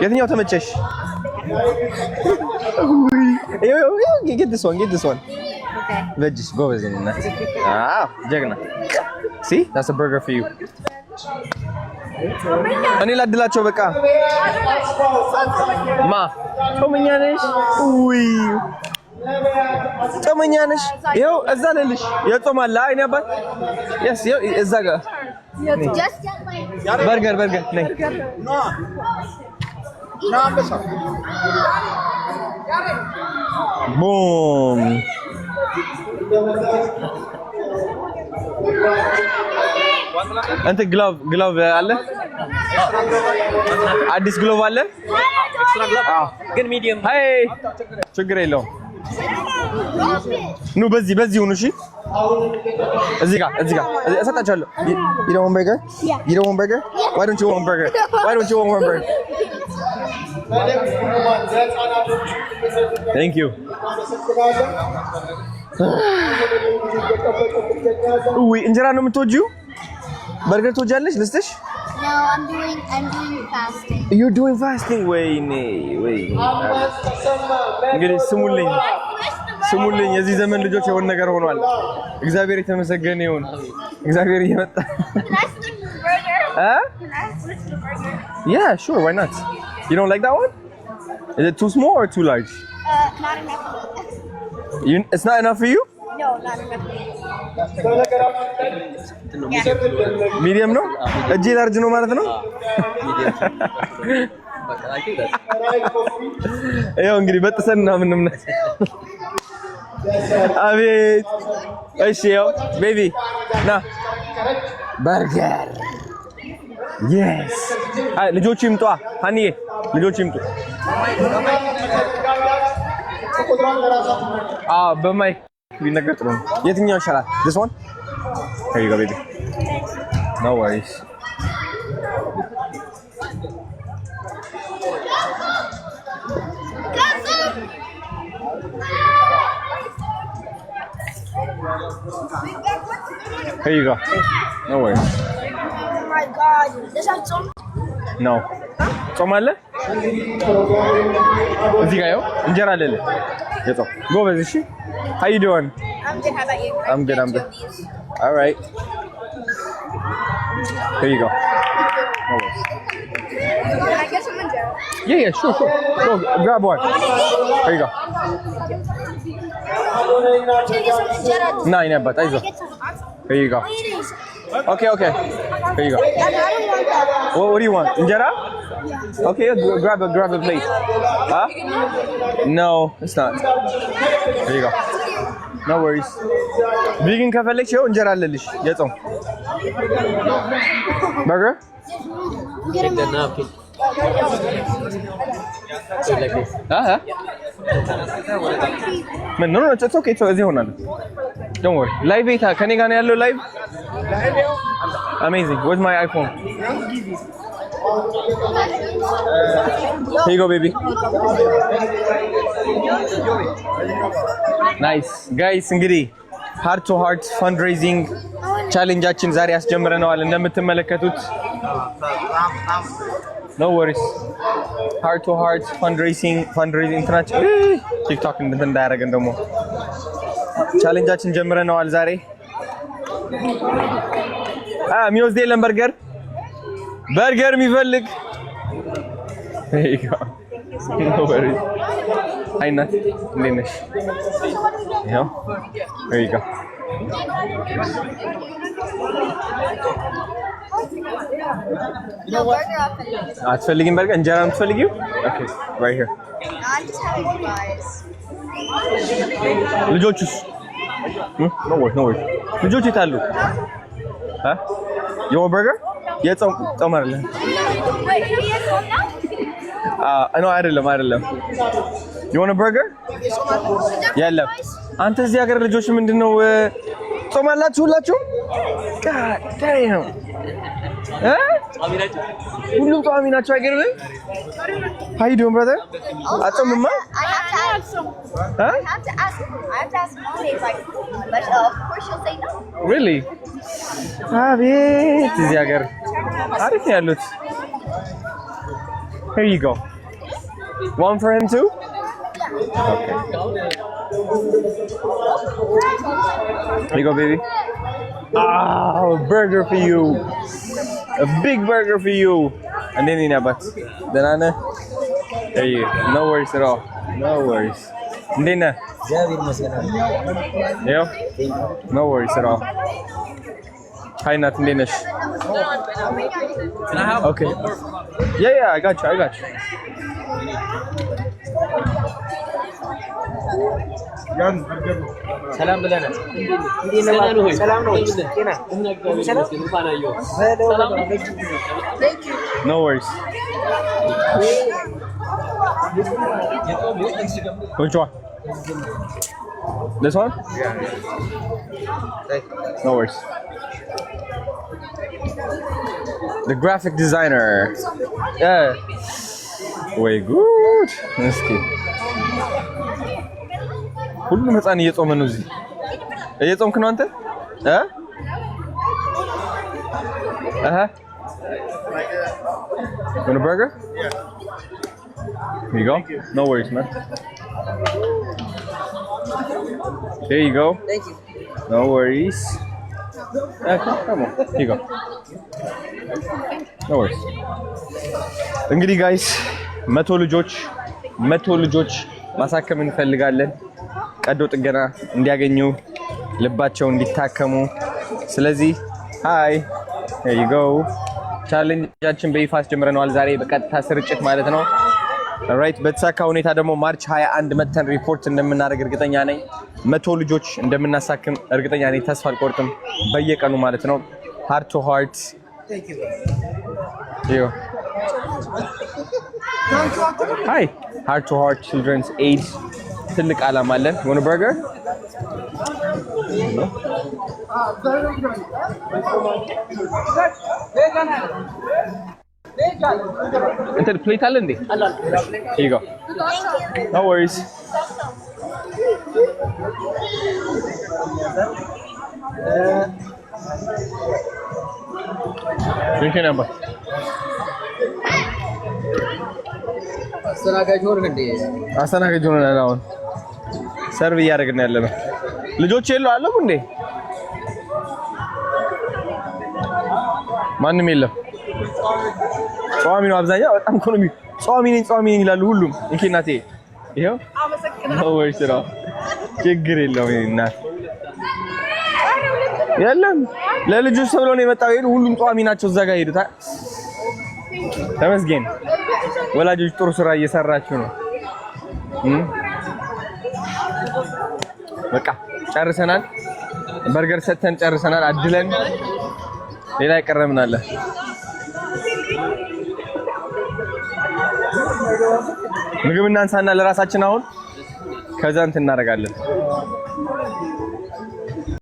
የትኛው ተመቸሽ? Get this one. Okay. Veggies, go with it. Jagna. See? That's a burger for you. እኔ ላድላቸው በቃ ማ ጾመኛ ነሽ? ውይ ጾመኛ ነሽ? ይኸው እዛ ነልሽ የጾማላ አይኔ አባት yes እዛ ጋር በርገር ነይ ቦም አንተ ግሎቭ አለ? አዲስ ግሎቭ አለ? ኤክስትራ ግሎቭ ግን ሚዲየም። አይ ችግር የለውም። ኑ በዚህ ሁኑ። እሺ እዚህ ጋር እሰጣችኋለሁ። You don't want burger? Yeah. You don't want burger? Yeah. Why don't you want burger? Thank you. እንጀራ ነው የምትወጂው? በርገር ትወጃለሽ? ልስጥሽ? No, I'm doing fasting. You're doing fasting? ወይኔ እንግዲህ ስሙልኝ የዚህ ዘመን ልጆች የሆነ ነገር ሆኗል። እግዚአብሔር የተመሰገነ ይሁን። እግዚአብሔር እየመጣ Yeah, sure, why not? You don't like that one? Is it too small or too large? Not enough. It's not enough for you? No, not enough. Medium no? እጄ ላርጅ ነው ማለት ነው? ያው እንግዲህ በጥሰና ምንም ነው። አቤት እሺ ያው ቤቢ ና በርገር yes ልጆቹ ይምጡ ሀኒዬ ልጆቹ ይምጡ በማይክ ቢነገር ጥሩ ነው የትኛው ይሻላል this one here you go baby no worries Here you go. No worries. Oh my god. This has some. No. ጾም አለ? እዚህ ጋር ያው እንጀራ አለለ። የጾም ጎበዝ እሺ. How you doing? I'm good. How about you? I'm good. All right. Here you go. No worries. Can I get some injera? Yeah, sure. Go grab one. Here you go. Can I get some injera? No, but I Here you go. Okay. Here you go. I don't want that. What do you want? Injera? Yeah. Okay, grab a plate. Huh? No, it's not. Here you go. No worries. Vegan ከፈለግሽ ይኸው እንጀራ አለልሽ የጾም burger? Get the napkin. Like this. No, it's okay. So እዚህ ሆናለሁ. Don't worry. Live ቤታ ከኔ ጋር ነው ያለው live. Amazing. Where's my iPhone? Here you go, baby. Nice. Guys, እንግዲህ heart to heart fundraising ቻሌንጃችን ዛሬ አስጀምረናል እንደምትመለከቱት No worries. Heart to heart fundraising እንትናችን ቲክቶክ እንዳያረገን ደግሞ ቻሌንጃችን ጀምረናል ዛሬ የሚወስድ የለም በርገር የሚፈልግ There you go. No worries. Hi Nat, እንዴት ነሽ? ያው There you go. No burger off. አትፈልጊም በርገር እንጀራ የምትፈልጊው? Okay, right here. I'm just having fries. ልጆቹስ? No worries. ልጆቹ የታሉ? You want burger? የጾም አይደለም። Wait, he is home now? No, አይደለም። You want a burger? የለም። አንተ እዚህ ሀገር ልጆች ምንድነው ጾም አላችሁ ሁላችሁም? God damn. ሁሉም ጾሚ ናቸው አይገርምም? How you doing, brother? አጾምማ? I have to ask mommy like, but of course she'll say no. Really? አቤት እዚህ ሀገር አሪፍ ያሉት Here you go. One for him too? Okay. Here you go, baby. Ah, a burger for you. A big burger for you. And then Banana. There you go. No worries at all. No worries. And then yeah. No worries at all. Hi, Nathan Danish. Can I have Okay. one more? Yeah, I got you. ሰላም ብለናል። ሰላም ነው። No worries. Which one? This one? No worries. The graphic designer. Yeah. Way good. Nasty. ሁሉም ህፃን እየጾመ ነው እዚህ። እየጾምክ ነው አንተ? Want a burger? Yeah. Here you go. No worries, man. There you go. Thank you. No worries. Come on. Here you go. No worries. እንግዲህ ጋይስ መቶ ልጆች ማሳከም እንፈልጋለን። ቀዶ ጥገና እንዲያገኙ ልባቸው እንዲታከሙ። ስለዚህ ሃይ here you go ቻሌንጃችን በይፋ አስጀምረናል ዛሬ በቀጥታ ስርጭት ማለት ነው። ኦልራይት በተሳካ ሁኔታ ደግሞ ማርች 21 መተን ሪፖርት እንደምናደርግ እርግጠኛ ነኝ። 100 ልጆች እንደምናሳክም እርግጠኛ ነኝ። ተስፋ አልቆርጥም በየቀኑ ማለት ነው። heart to heart. Thank you. Yo. Hi. Heart to heart children's aid. ትልቅ ዓላማ አለን። Want a burger? እንትን ፕሌት አለ እንዴ? Here you go. No worries. Drink your number. አስተናጋጅ ሆነናል። አሁን ሰርቭ እያደረግን ያለ ነው። ልጆች አሉ እንዴ? ማንም የለም። ጿሚ ነው አብዛኛው። በጣም ኢኮኖሚ ጿሚ ነኝ ይላሉ ሁሉም። እንኪ እናቴ ይሄው ነው ወይስ ነው? ችግር የለውም እናት የለም። ለልጆች ተብሎ ነው የመጣው። ይሄን ሁሉም ጿሚ ናቸው። እዛ ጋር ሄዱታ። ተመስገን ወላጆች ጥሩ ስራ እየሰራችሁ ነው። በቃ ጨርሰናል። በርገር ሰተን ጨርሰናል። አድለን ሌላ ይቀረምን አለ? ምግብ እናንሳና ለራሳችን አሁን ከዛ እንትን እናደርጋለን።